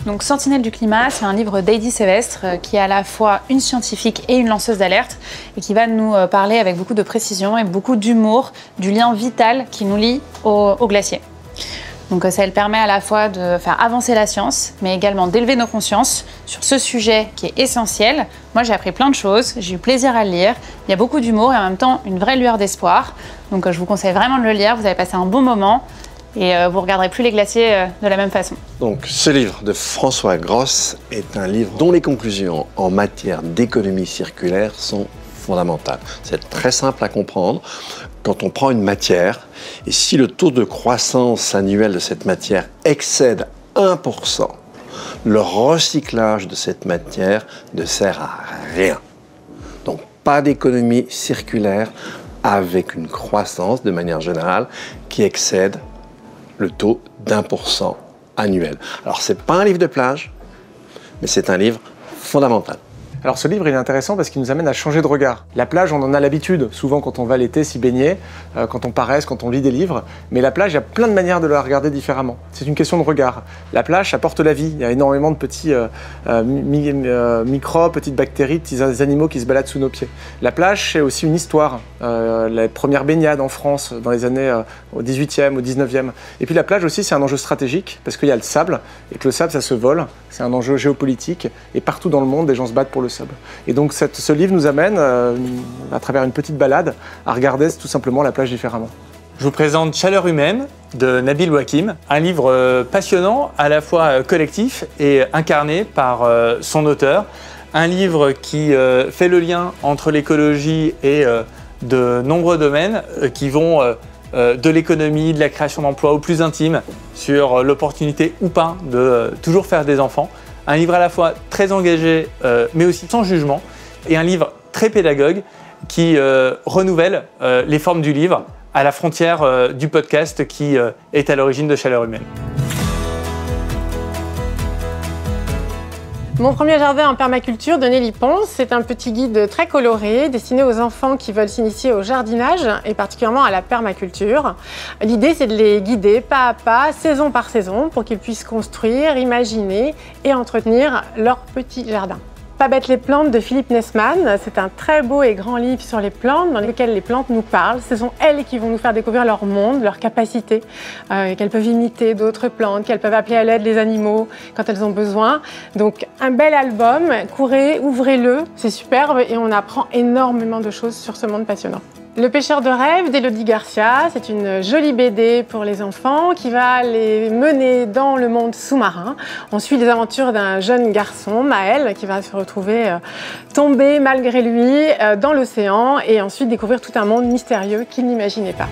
Donc Sentinelle du climat, c'est un livre d'Heidi Sevestre qui est à la fois une scientifique et une lanceuse d'alerte et qui va nous parler avec beaucoup de précision et beaucoup d'humour du lien vital qui nous lie au glacier. Donc ça elle permet à la fois de faire avancer la science, mais également d'élever nos consciences sur ce sujet qui est essentiel. Moi j'ai appris plein de choses, j'ai eu plaisir à le lire, il y a beaucoup d'humour et en même temps une vraie lueur d'espoir. Donc je vous conseille vraiment de le lire, vous allez passer un bon moment et vous ne regarderez plus les glaciers de la même façon. Donc ce livre de François Gross est un livre dont les conclusions en matière d'économie circulaire sont fondamentales. C'est très simple à comprendre. Quand on prend une matière, et si le taux de croissance annuel de cette matière excède 1%, le recyclage de cette matière ne sert à rien. Donc pas d'économie circulaire avec une croissance de manière générale qui excède le taux d'1% annuel. Alors c'est pas un livre de plage, mais c'est un livre fondamental. Alors ce livre il est intéressant parce qu'il nous amène à changer de regard. La plage on en a l'habitude, souvent quand on va l'été s'y baigner, quand on paresse, quand on lit des livres, mais la plage il y a plein de manières de la regarder différemment. C'est une question de regard. La plage apporte la vie, il y a énormément de petits microbes, petites bactéries, petits animaux qui se baladent sous nos pieds. La plage c'est aussi une histoire, la première baignade en France dans les années au 18e, au 19e. Et puis la plage aussi c'est un enjeu stratégique parce qu'il y a le sable et que le sable ça se vole, c'est un enjeu géopolitique et partout dans le monde des gens se battent pour le sable. Et donc ce livre nous amène, à travers une petite balade, à regarder tout simplement la plage différemment. Je vous présente Chaleur humaine de Nabil Wakim, un livre passionnant, à la fois collectif et incarné par son auteur. Un livre qui fait le lien entre l'écologie et de nombreux domaines qui vont de l'économie, de la création d'emplois au plus intime, sur l'opportunité ou pas de toujours faire des enfants. Un livre à la fois très engagé, mais aussi sans jugement, et un livre très pédagogue qui renouvelle les formes du livre à la frontière du podcast qui est à l'origine de Chaleur humaine. Mon premier jardin en permaculture de Nelly Pons, c'est un petit guide très coloré destiné aux enfants qui veulent s'initier au jardinage et particulièrement à la permaculture. L'idée c'est de les guider pas à pas, saison par saison, pour qu'ils puissent construire, imaginer et entretenir leur petit jardin. Pas bête les plantes de Philippe Nessman, c'est un très beau et grand livre sur les plantes dans lequel les plantes nous parlent. Ce sont elles qui vont nous faire découvrir leur monde, leurs capacités, qu'elles peuvent imiter d'autres plantes, qu'elles peuvent appeler à l'aide les animaux quand elles ont besoin. Donc un bel album, courez, ouvrez-le, c'est superbe et on apprend énormément de choses sur ce monde passionnant. Le pêcheur de rêve d'Élodie Garcia, c'est une jolie BD pour les enfants qui va les mener dans le monde sous-marin. On suit les aventures d'un jeune garçon, Maël, qui va se retrouver tombé malgré lui dans l'océan et ensuite découvrir tout un monde mystérieux qu'il n'imaginait pas.